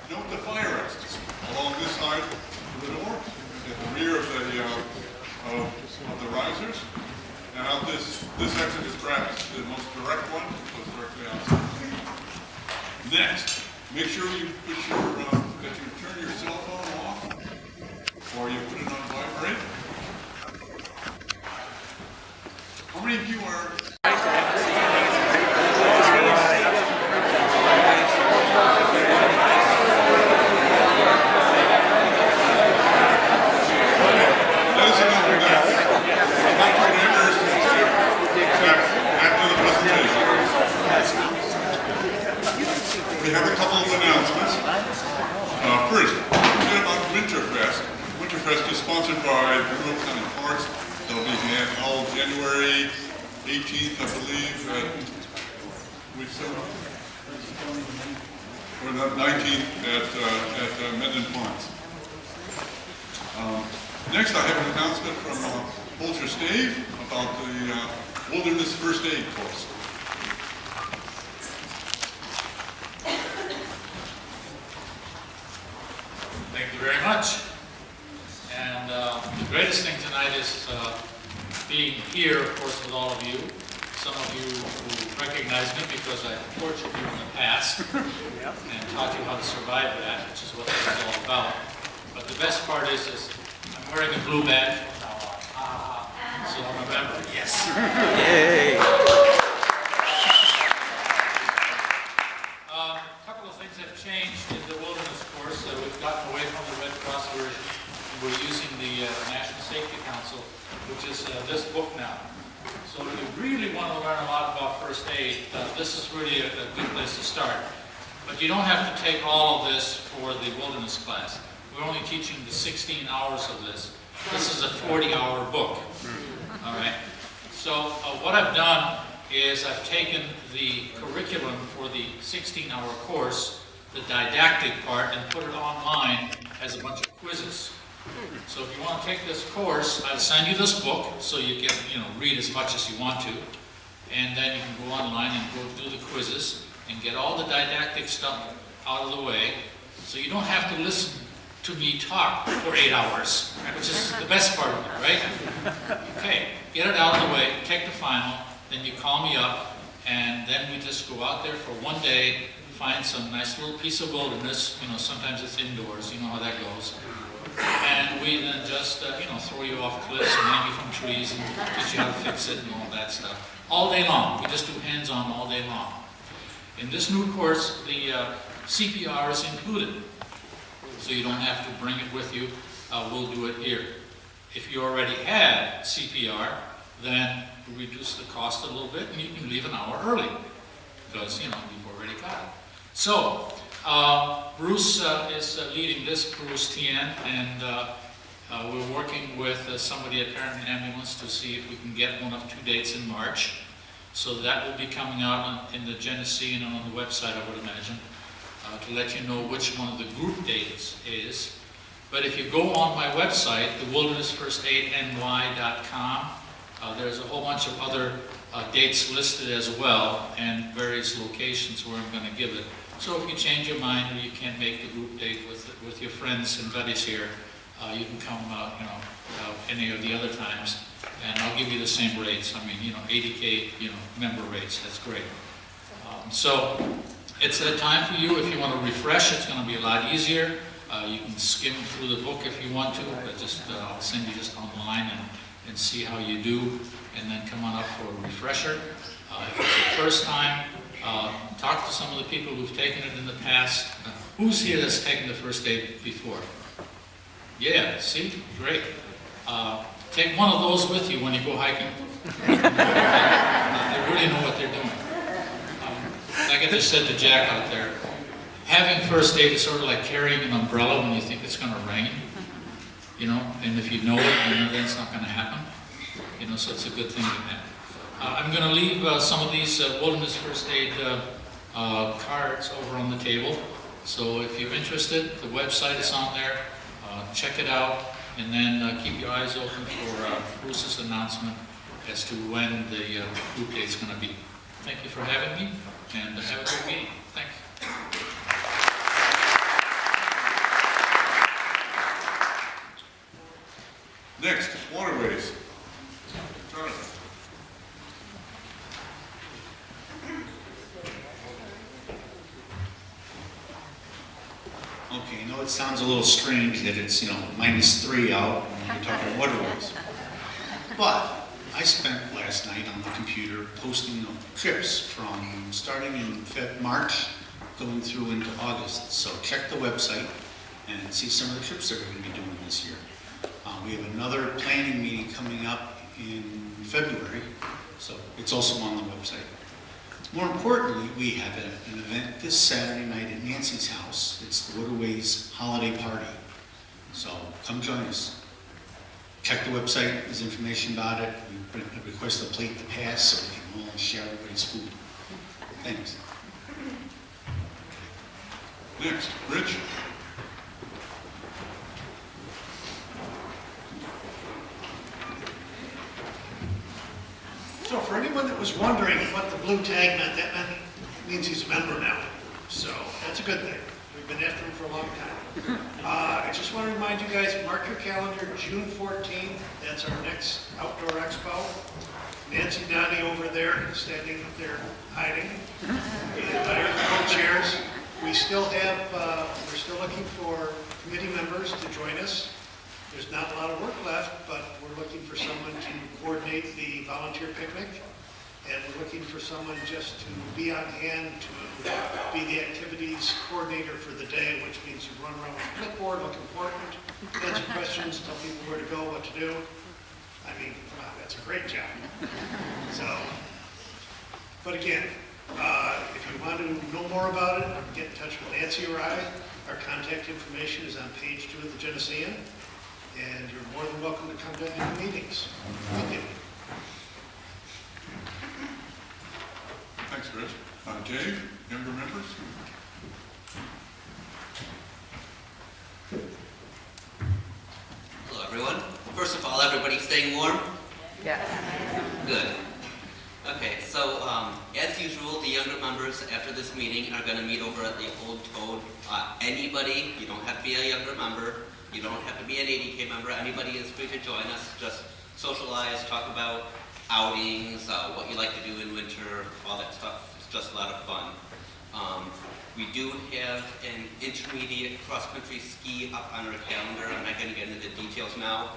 Note the fire exits along this side of the door, at the rear of the risers. And out this exit is perhaps the most direct one, goes directly outside. Next, make sure you put that you turn your cell phone off, or you put it on vibrate. How many of you are? We have a couple of announcements. First, a bit about Winterfest. Winterfest is sponsored by Bureau County Parks. They'll be held January 18th, I believe, or the 19th at Mendon Ponds. Next, I have an announcement from Bolger Stave about the Wilderness First Aid course. Thank you very much. And the greatest thing tonight is being here, of course, with all of you. Some of you who recognize me because I tortured you in the past and taught you how to survive that, which is what this is all about. But the best part is I'm wearing a blue badge. So remember, yes. Yay! A couple of things have changed in the wilderness course. We've gotten away from the Red Cross version. We're using the National Safety Council, which is this book now. So if you really want to learn a lot about first aid, this is really a good place to start. But you don't have to take all of this for the wilderness class. We're only teaching the 16 hours of this. This is a 40-hour book. All right. So what I've done is I've taken the curriculum for the 16-hour course, the didactic part, and put it online as a bunch of quizzes. So if you want to take this course, I'll send you this book so you can, read as much as you want to, and then you can go online and go do the quizzes and get all the didactic stuff out of the way, so you don't have to listen to me talk for 8 hours, which is the best part of it, right? Okay, get it out of the way, take the final, then you call me up, and then we just go out there for one day, find some nice little piece of wilderness, sometimes it's indoors, you know how that goes. And we then just, throw you off cliffs and hang you from trees and teach you how to fix it and all that stuff. All day long. We just do hands-on all day long. In this new course, the CPR is included. So you don't have to bring it with you. We'll do it here. If you already had CPR, then we reduce the cost a little bit and you can leave an hour early because, you've already got it. So, Bruce is leading this, Bruce Tien, and we're working with somebody at Parent Ambulance to see if we can get one of 2 dates in March. So that will be coming out in the Genesee and on the website, I would imagine, to let you know which one of the group dates is. But if you go on my website, thewildernessfirstaidny.com, there's a whole bunch of other dates listed as well, and various locations where I'm going to give it. So if you change your mind or you can't make the group date with your friends and buddies here, you can come, any of the other times, and I'll give you the same rates. I mean, ADK, member rates. That's great. So it's a time for you if you want to refresh. It's going to be a lot easier. You can skim through the book if you want to, but I'll send you just online and see how you do, and then come on up for a refresher. If it's the first time, talk to some of the people who've taken it in the past. Who's here that's taken the first aid before? Yeah, see? Great. Take one of those with you when you go hiking. They really know what they're doing. Like I just said to Jack out there, having first aid is sort of like carrying an umbrella when you think it's going to rain. And if you know it, then it's not going to happen. So it's a good thing to have. I'm going to leave some of these Wilderness First Aid cards over on the table. So if you're interested, the website is on there. Check it out, and then keep your eyes open for Bruce's announcement as to when the group date is going to be. Thank you for having me, and have a great meeting. Thanks. Next, waterways. Jonathan. Okay, I know it sounds a little strange that it's, -3 out when you're talking waterways. But I spent last night on the computer posting the trips from starting in March going through into August. So check the website and see some of the trips that we're going to be doing this year. We have another planning meeting coming up in February, so it's also on the website. More importantly, we have an event this Saturday night at Nancy's house. It's the Waterways Holiday Party. So come join us. Check the website, there's information about it. We request a plate to pass so we can all share everybody's food. Thanks. Next, Rich. So for anyone that was wondering what the blue tag meant, that means he's a member now. So that's a good thing. We've been after him for a long time. I just want to remind you guys, mark your calendar, June 14th. That's our next outdoor expo. Nancy Donnie over there, standing up there hiding. There's co-chairs. We still have, we're still looking for committee members to join us. There's not a lot of work left, but we're looking for someone to coordinate the volunteer picnic. And we're looking for someone just to be on hand to be the activities coordinator for the day, which means you run around with a clipboard, look important, answer questions, tell people where to go, what to do. I mean, come on, that's a great job. So, but again, if you want to know more about it, get in touch with Nancy or I. Our contact information is on page 2 of the Geneseo. And you're more than welcome to come to any meetings. Thank you. Thanks, Rich. Dave, younger members? Hello, everyone. First of all, everybody staying warm? Yeah. Good. Okay, so as usual, the younger members after this meeting are going to meet over at the Old Toad. Anybody, you don't have to be a younger member, you don't have to be an ADK member, anybody is free to join us, just socialize, talk about outings, what you like to do in winter, all that stuff. It's just a lot of fun. We do have an intermediate cross-country ski up on our calendar. I'm not going to get into the details now,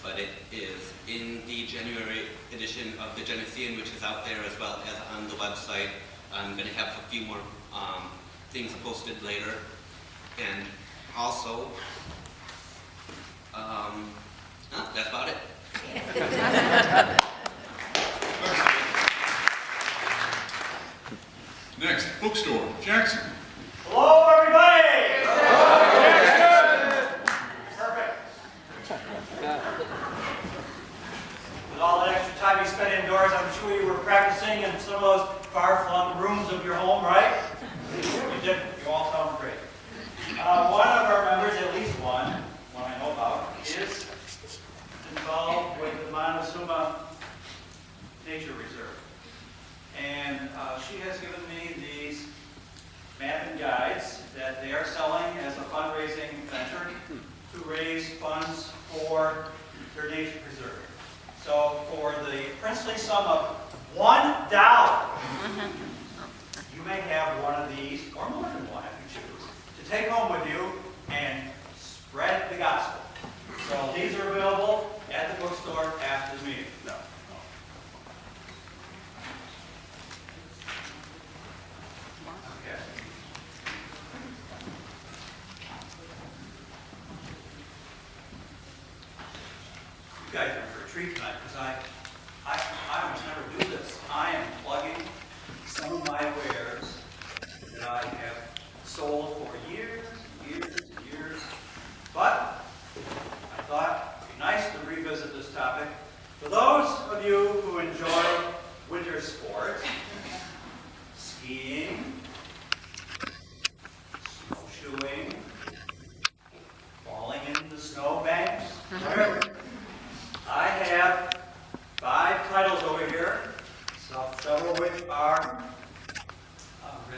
but it is in the January edition of the Geneseo, which is out there as well as on the website. I'm going to have a few more things posted later. And also, that's about it. Next, bookstore. Jackson. Hello, everybody! Perfect. With all that extra time you spent indoors, I'm sure you were practicing in some of those far-flung rooms of your home, right? You did. You all sound great. One of our members, at least one I know about, is involved with the Montezuma Nature Reserve. And she has given me these map and guides that they are selling as a fundraising venture to raise funds for their nature preserve. So for the princely sum of $1, you may have one of these, or more than one if you choose, to take home with you and spread the gospel. So these are available at the bookstore after the meeting. Okay. You guys are in for a treat tonight because I almost never do this. I am plugging some of my wares that I have sold for years. But I thought it'd be nice to revisit this topic. For those of you who enjoy winter sports, skiing, snowshoeing, falling into the snowbanks, whatever, I have 5 titles over here, several of which are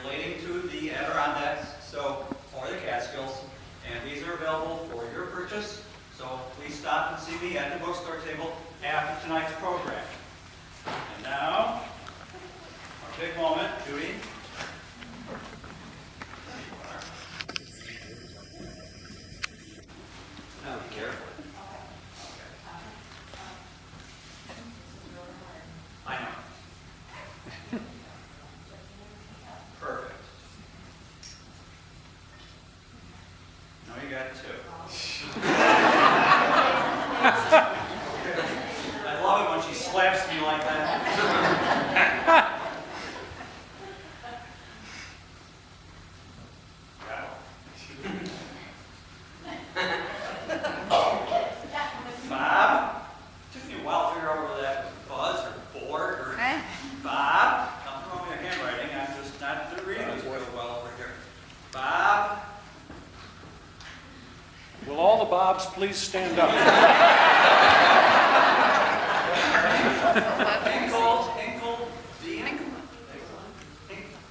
relating to the Adirondacks, or the Catskills, and these are available for your purchase. So please stop and see me at the bookstore table after tonight's program. And now, our big moment, Judy. Now be careful. I know. Perfect. Now you got two. I love it when she slaps me like that. Bob, took me a while to figure out whether that was Buzz or Board or Bob. Nothing wrong with your handwriting. I'm just not reading this real well over here. Bob. Will all the Bobs please stand up? Hinkle, Dean.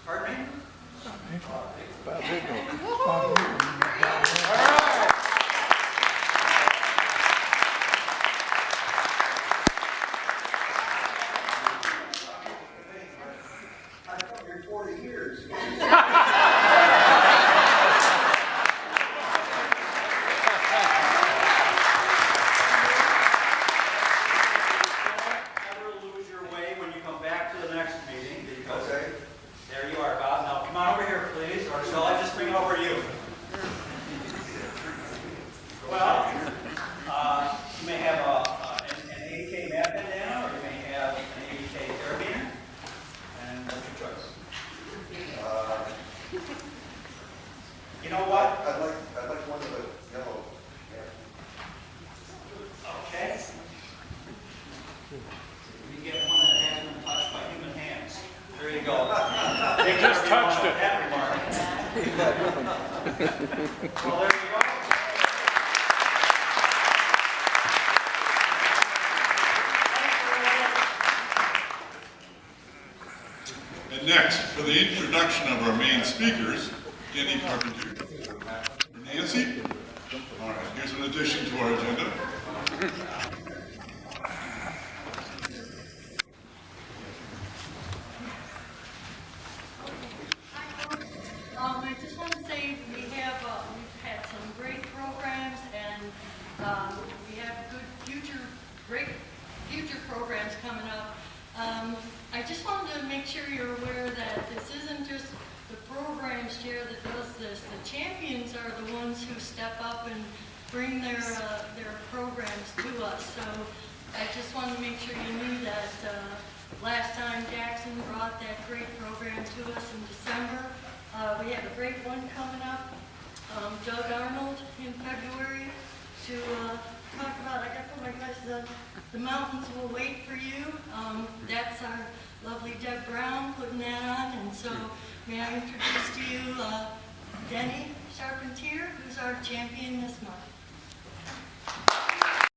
Pardon me? I thought you were 40 years. Never lose your way when you come back to the next meeting, because there you are, Bob. Now come on over here, please, or shall I just bring it over to you? Well, you may have an ADK map pen now, or you may have an ADK carabiner, and what's your choice? You know what? I'd like one of the yellow. Okay. You get one that hasn't been touched by human hands. There you go. They just touched it. That remark. Well, there you go. And next, for the introduction of our main speakers, Jenny Carpenter. Nancy? All right, here's an addition to our agenda. I just want to say we've had some great programs, and we have great future programs coming up. I just wanted to make sure you're aware that this isn't just the programs chair that does this. The champions are the ones who step up and bring their programs to us. So I just wanted to make sure you knew that last time Jackson brought that great program to us in December. We have a great one coming up, Doug Arnold in February, to talk about, I got to put my glasses on, The Mountains Will Wait for You. That's our lovely Deb Brown putting that on, and so may I introduce to you Denny Charpentier, who's our champion this month.